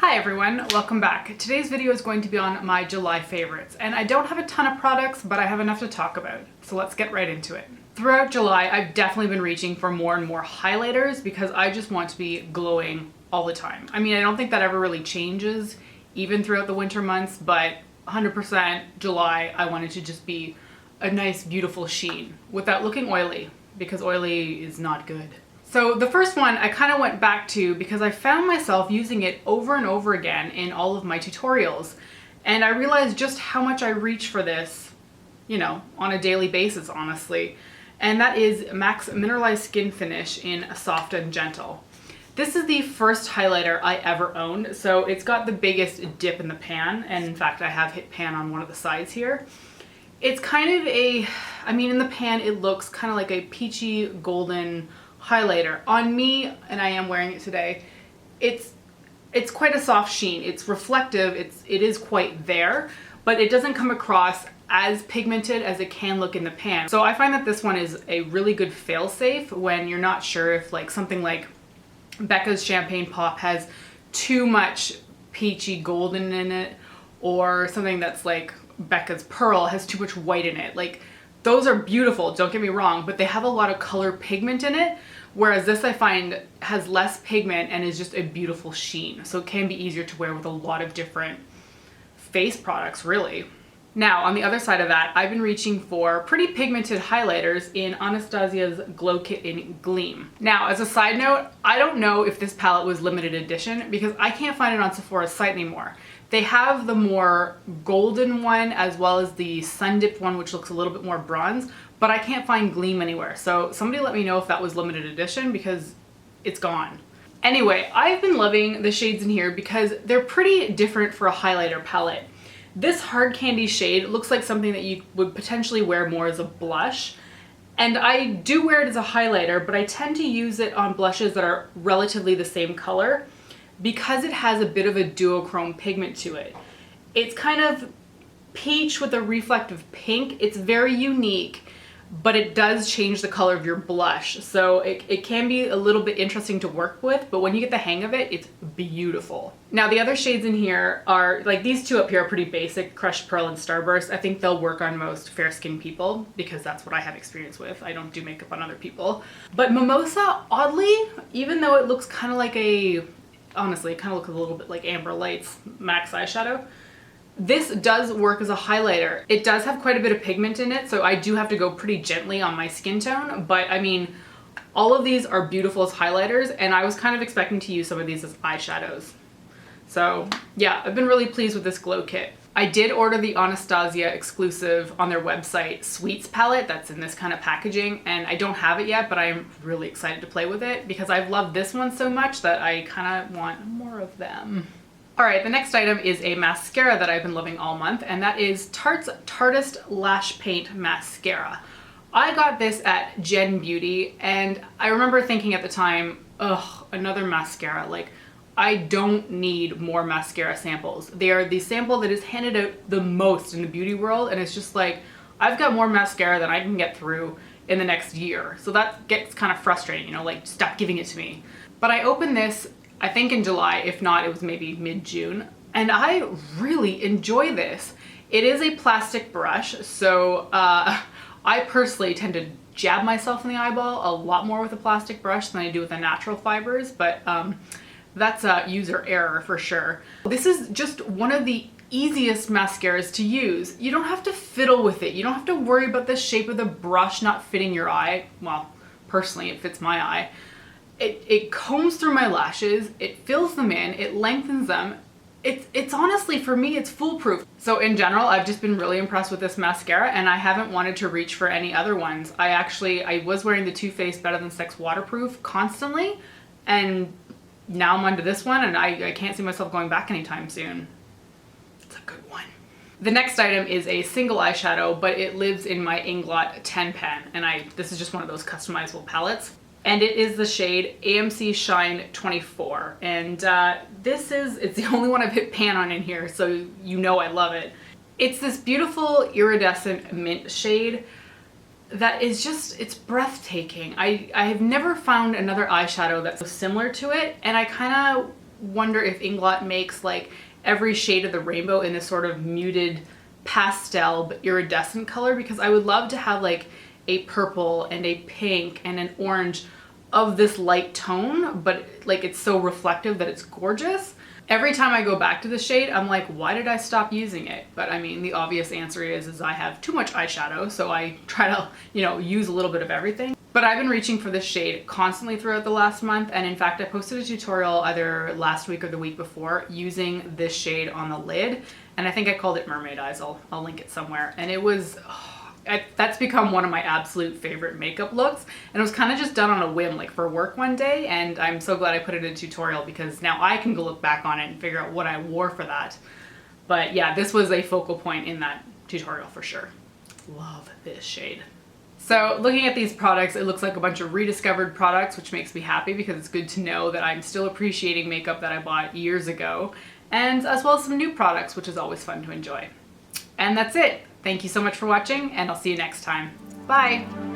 Hi everyone, welcome back. Today's video is going to be on my July favorites, and I don't have a ton of products, but I have enough to talk about, so let's get right into it. Throughout July, I've definitely been reaching for more and more highlighters because I just want to be glowing all the time. I mean, I don't think that ever really changes, even throughout the winter months, but 100% July, I wanted to just be a nice, beautiful sheen without looking oily, because oily is not good. So the first one I kind of went back to because I found myself using it over and over again in all of my tutorials. And I realized just how much I reach for this, on a daily basis, honestly. And that is MAC's Mineralized Skin Finish in Soft and Gentle. This is the first highlighter I ever owned, so it's got the biggest dip in the pan. And in fact, I have hit pan on one of the sides here. It's kind of in the pan, it looks kind of like a peachy golden highlighter. On me, and I am wearing it today, it's quite a soft sheen. It's reflective, it is quite there, but it doesn't come across as pigmented as it can look in the pan. So I find that this one is a really good fail-safe when you're not sure if something like Becca's Champagne Pop has too much peachy golden in it, or something that's like Becca's Pearl has too much white in it. Those are beautiful, don't get me wrong, but they have a lot of color pigment in it, whereas this I find has less pigment and is just a beautiful sheen. So it can be easier to wear with a lot of different face products, really. Now, on the other side of that, I've been reaching for pretty pigmented highlighters in Anastasia's Glow Kit in Gleam. Now, as a side note, I don't know if this palette was limited edition because I can't find it on Sephora's site anymore. They have the more golden one as well as the sun-dipped one, which looks a little bit more bronze, but I can't find Gleam anywhere. So somebody let me know if that was limited edition because it's gone. Anyway, I've been loving the shades in here because they're pretty different for a highlighter palette. This Hard Candy shade looks like something that you would potentially wear more as a blush. And I do wear it as a highlighter, but I tend to use it on blushes that are relatively the same color, because it has a bit of a duochrome pigment to it. It's kind of peach with a reflective pink. It's very unique, but it does change the color of your blush. So it can be a little bit interesting to work with, but when you get the hang of it, it's beautiful. Now the other shades in here are, these two up here are pretty basic, Crushed Pearl and Starburst. I think they'll work on most fair-skinned people because that's what I have experience with. I don't do makeup on other people. But Mimosa, oddly, even though it looks kind of like honestly, it kind of looks a little bit like Amber Light's MAC's eyeshadow, this does work as a highlighter. It does have quite a bit of pigment in it, so I do have to go pretty gently on my skin tone, but I mean, all of these are beautiful as highlighters, and I was kind of expecting to use some of these as eyeshadows. So yeah, I've been really pleased with this glow kit. I did order the Anastasia exclusive on their website Sweets palette that's in this kind of packaging, and I don't have it yet, but I'm really excited to play with it because I've loved this one so much that I kind of want more of them. Alright, the next item is a mascara that I've been loving all month, and that is Tarte's Tartist Lash Paint Mascara. I got this at Gen Beauty, and I remember thinking at the time, ugh, another mascara. I don't need more mascara samples. They are the sample that is handed out the most in the beauty world, and it's just I've got more mascara than I can get through in the next year. So that gets kind of frustrating, stop giving it to me. But I opened this, I think in July, if not, it was maybe mid-June, and I really enjoy this. It is a plastic brush, so I personally tend to jab myself in the eyeball a lot more with a plastic brush than I do with the natural fibers, but that's a user error for sure. This is just one of the easiest mascaras to use. You don't have to fiddle with it. You don't have to worry about the shape of the brush not fitting your eye. Well, personally, it fits my eye. It combs through my lashes, it fills them in, it lengthens them. It's honestly, for me, it's foolproof. So in general, I've just been really impressed with this mascara, and I haven't wanted to reach for any other ones. I was wearing the Too Faced Better Than Sex Waterproof constantly, and now I'm onto this one, and I can't see myself going back anytime soon. It's a good one. The next item is a single eyeshadow, but it lives in my Inglot 10 pen, and this is just one of those customizable palettes. And it is the shade AMC Shine 24. And it's the only one I've hit pan on in here, so I love it. It's this beautiful iridescent mint shade that is it's breathtaking. I have never found another eyeshadow that's similar to it, and I kind of wonder if Inglot makes like every shade of the rainbow in this sort of muted pastel but iridescent color, because I would love to have like a purple and a pink and an orange of this light tone, but like it's so reflective that it's gorgeous. Every time I go back to the shade, I'm like, why did I stop using it? But I mean, the obvious answer is I have too much eyeshadow, so I try to, you know, use a little bit of everything. But I've been reaching for this shade constantly throughout the last month, and in fact, I posted a tutorial either last week or the week before using this shade on the lid, and I think I called it Mermaid Eyes. I'll link it somewhere. And it was, that's become one of my absolute favorite makeup looks, and it was kind of just done on a whim, like for work one day, and I'm so glad I put it in a tutorial because now I can go look back on it and figure out what I wore for that. But yeah, this was a focal point in that tutorial for sure. Love this shade. So looking at these products, it looks like a bunch of rediscovered products, which makes me happy because it's good to know that I'm still appreciating makeup that I bought years ago, and as well as some new products, which is always fun to enjoy. And that's it. Thank you so much for watching, and I'll see you next time. Bye!